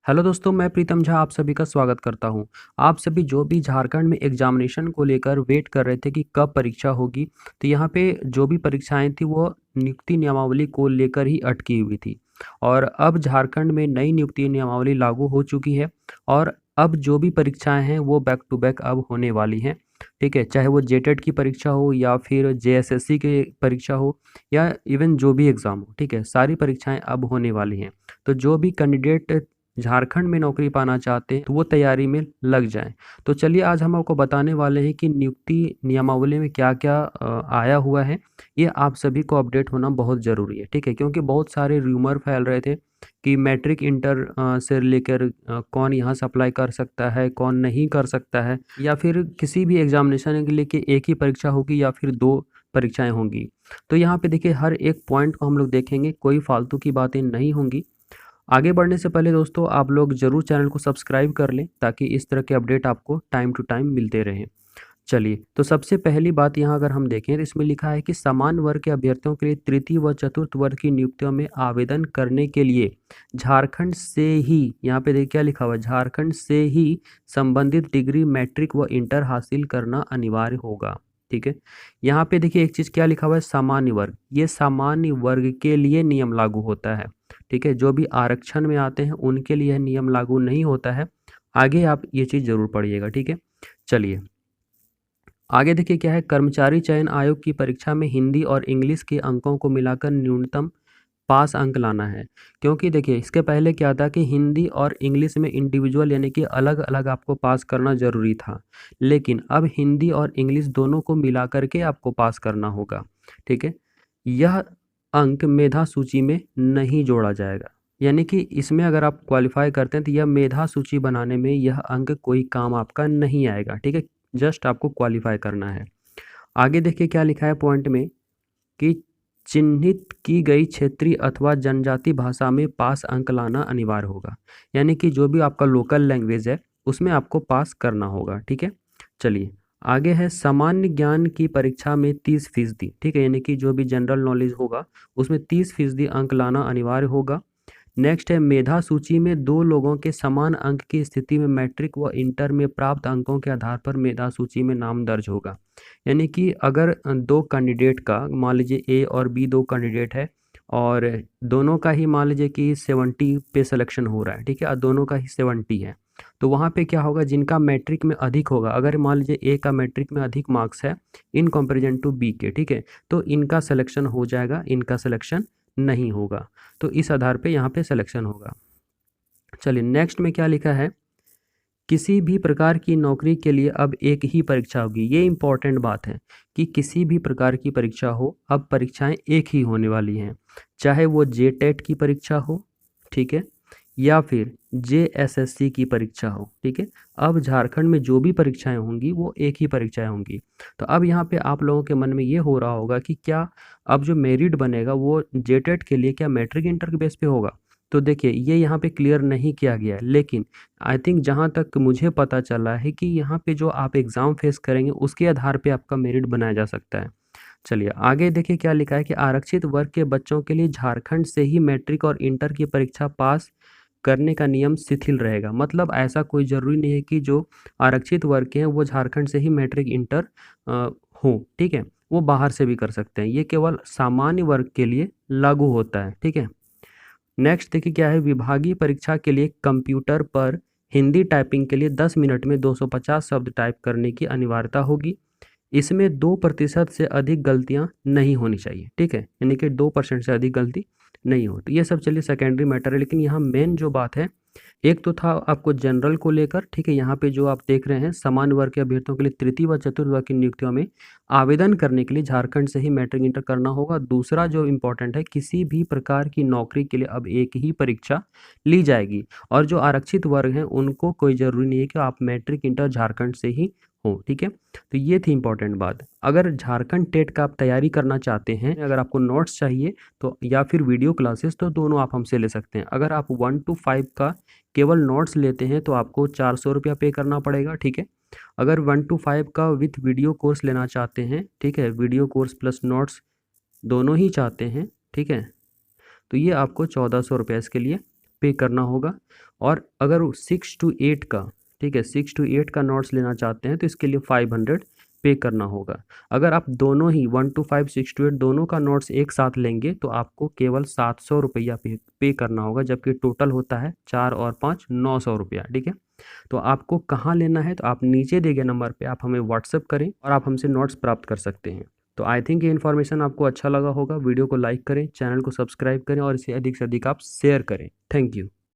Hello दोस्तों, मैं प्रीतम झा आप सभी का स्वागत करता हूं। आप सभी जो भी झारखंड में एग्जामिनेशन को लेकर वेट कर रहे थे कि कब परीक्षा होगी, तो यहाँ पे जो भी परीक्षाएं थी वो नियुक्ति नियमावली को लेकर ही अटकी हुई थी। और अब झारखंड में नई नियुक्ति नियमावली लागू हो चुकी है और अब जो भी परीक्षाएं हैं वो बैक टू बैक अब होने वाली हैं। ठीक है, चाहे वो जेटेट की परीक्षा हो या फिर जेएसएससी की परीक्षा हो या इवन जो भी एग्ज़ाम हो, ठीक है, सारी परीक्षाएं अब होने वाली हैं। तो जो भी कैंडिडेट झारखंड में नौकरी पाना चाहते हैं तो वो तैयारी में लग जाएं। तो चलिए आज हम आपको बताने वाले हैं कि नियुक्ति नियमावली में क्या क्या आया हुआ है। ये आप सभी को अपडेट होना बहुत ज़रूरी है, ठीक है, क्योंकि बहुत सारे र्यूमर फैल रहे थे कि मैट्रिक इंटर से लेकर कौन यहाँ से अप्लाई कर सकता है, कौन नहीं कर सकता है, या फिर किसी भी एग्जामिनेशन के लिए कि एक ही परीक्षा होगी या फिर दो परीक्षाएं होंगी। तो यहाँ पे देखिए हर एक पॉइंट को हम लोग देखेंगे, कोई फालतू की बातें नहीं होंगी। आगे बढ़ने से पहले दोस्तों आप लोग ज़रूर चैनल को सब्सक्राइब कर लें ताकि इस तरह के अपडेट आपको टाइम टू टाइम मिलते रहें। चलिए, तो सबसे पहली बात यहाँ अगर हम देखें तो इसमें लिखा है कि समान वर्ग के अभ्यर्थियों के लिए तृतीय व चतुर्थ वर्ग की नियुक्तियों में आवेदन करने के लिए झारखंड से ही, यहाँ पे देखिए क्या लिखा हुआ है, झारखंड से ही संबंधित डिग्री मैट्रिक व इंटर हासिल करना अनिवार्य होगा। ठीक है, यहाँ पे देखिए एक चीज़ क्या लिखा हुआ है, सामान्य वर्ग। ये सामान्य वर्ग के लिए नियम लागू होता है। ठीक है, जो भी आरक्षण में आते हैं उनके लिए नियम लागू नहीं होता है। आगे आप ये चीज़ जरूर पढ़िएगा। ठीक है, चलिए आगे देखिए क्या है, कर्मचारी चयन आयोग की परीक्षा में हिंदी और इंग्लिश के अंकों को मिलाकर न्यूनतम पास अंक लाना है। क्योंकि देखिए इसके पहले क्या था कि हिंदी और इंग्लिश में इंडिविजुअल यानी कि अलग अलग आपको पास करना ज़रूरी था, लेकिन अब हिंदी और इंग्लिश दोनों को मिला करके आपको पास करना होगा। ठीक है, यह अंक मेधा सूची में नहीं जोड़ा जाएगा, यानी कि इसमें अगर आप क्वालिफाई करते हैं तो यह मेधा सूची बनाने में यह अंक कोई काम आपका नहीं आएगा। ठीक है, जस्ट आपको क्वालिफाई करना है। आगे देखिए क्या लिखा है पॉइंट में कि चिन्हित की गई क्षेत्रीय अथवा जनजाति भाषा में पास अंक लाना अनिवार्य होगा, यानी कि जो भी आपका लोकल लैंग्वेज है उसमें आपको पास करना होगा। ठीक है, चलिए आगे है, सामान्य ज्ञान की परीक्षा में 30%। ठीक है, यानी कि जो भी जनरल नॉलेज होगा उसमें 30% अंक लाना अनिवार्य होगा। नेक्स्ट है, मेधा सूची में दो लोगों के समान अंक की स्थिति में मैट्रिक व इंटर में प्राप्त अंकों के आधार पर मेधा सूची में नाम दर्ज होगा। यानी कि अगर दो कैंडिडेट का, मान लीजिए ए और बी दो कैंडिडेट है और दोनों का ही मान लीजिए कि 70 पे सिलेक्शन हो रहा है, ठीक है, और दोनों का ही 70 है, तो वहाँ पे क्या होगा, जिनका मैट्रिक में अधिक होगा, अगर मान लीजिए ए का मैट्रिक में अधिक मार्क्स है इन कंपेरिजन टू बी के, ठीक है, तो इनका सिलेक्शन हो जाएगा, इनका सिलेक्शन नहीं होगा। तो इस आधार पे यहाँ पे सिलेक्शन होगा। चलिए नेक्स्ट में क्या लिखा है, किसी भी प्रकार की नौकरी के लिए अब एक ही परीक्षा होगी। ये इंपॉर्टेंट बात है कि किसी भी प्रकार की परीक्षा हो, अब परीक्षाएं एक ही होने वाली हैं, चाहे वो जेटेट की परीक्षा हो, ठीक है, या फिर जेएसएससी की परीक्षा हो। ठीक है, अब झारखंड में जो भी परीक्षाएं होंगी वो एक ही परीक्षाएं होंगी। तो अब यहाँ पे आप लोगों के मन में ये हो रहा होगा कि क्या अब जो मेरिट बनेगा वो जेटेट के लिए क्या मैट्रिक इंटर के बेस पे होगा। तो देखिए ये यहाँ पे क्लियर नहीं किया गया है, लेकिन आई थिंक जहाँ तक मुझे पता चला है कि यहाँ पे जो आप एग्ज़ाम फेस करेंगे उसके आधार पे आपका मेरिट बनाया जा सकता है। चलिए आगे देखिए क्या लिखा है कि आरक्षित वर्ग के बच्चों के लिए झारखंड से ही मैट्रिक और इंटर की परीक्षा पास करने का नियम शिथिल रहेगा। मतलब ऐसा कोई ज़रूरी नहीं है कि जो आरक्षित वर्ग के हैं वो झारखंड से ही मैट्रिक इंटर हो। ठीक है, वो बाहर से भी कर सकते हैं, ये केवल सामान्य वर्ग के लिए लागू होता है। ठीक है, नेक्स्ट देखिए क्या है, विभागीय परीक्षा के लिए कंप्यूटर पर हिंदी टाइपिंग के लिए 10 मिनट में 250 शब्द टाइप करने की अनिवार्यता होगी। इसमें 2% से अधिक गलतियां नहीं होनी चाहिए। ठीक है, यानी कि 2% से अधिक गलती नहीं हो। तो ये सब चलिए सेकेंडरी मैटर है, लेकिन यहाँ मेन जो बात है, एक तो था आपको जनरल को लेकर, ठीक है, यहाँ पे जो आप देख रहे हैं सामान्य वर्ग के अभ्यर्थियों के लिए तृतीय व चतुर्थ वर्ग की नियुक्तियों में आवेदन करने के लिए झारखंड से ही मैट्रिक इंटर करना होगा। दूसरा जो इम्पोर्टेंट है, किसी भी प्रकार की नौकरी के लिए अब एक ही परीक्षा ली जाएगी, और जो आरक्षित वर्ग हैं उनको कोई ज़रूरी नहीं है कि आप मैट्रिक इंटर झारखंड से ही हो। ठीक है, तो ये थी इंपॉर्टेंट बात। अगर झारखंड टेट का आप तैयारी करना चाहते हैं, अगर आपको नोट्स चाहिए तो या फिर वीडियो क्लासेस, तो दोनों आप हमसे ले सकते हैं। अगर आप 1 to 5 का केवल नोट्स लेते हैं तो आपको 400 रुपया पे करना पड़ेगा। ठीक है, अगर 1 to 5 का विथ वीडियो कोर्स लेना चाहते हैं, ठीक है, वीडियो कोर्स प्लस नोट्स दोनों ही चाहते हैं, ठीक है, तो ये आपको 1400 रुपया इसके लिए पे करना होगा। और अगर 6 to 8 का, ठीक है, 6 to 8 का नोट्स लेना चाहते हैं तो इसके लिए 500 पे करना होगा। अगर आप दोनों ही 1 to 5, 6 to 8 दोनों का नोट्स एक साथ लेंगे तो आपको केवल 700 रुपया पे करना होगा, जबकि टोटल होता है 4 और 5 900 रुपया, ठीक है। तो आपको कहाँ लेना है, तो आप नीचे दिए गए नंबर पे आप हमें व्हाट्सअप करें और आप हमसे नोट्स प्राप्त कर सकते हैं। तो आई थिंक ये इन्फॉर्मेशन आपको अच्छा लगा होगा। वीडियो को लाइक करें, चैनल को सब्सक्राइब करें और इसे अधिक से अधिक आप शेयर करें। Thank you.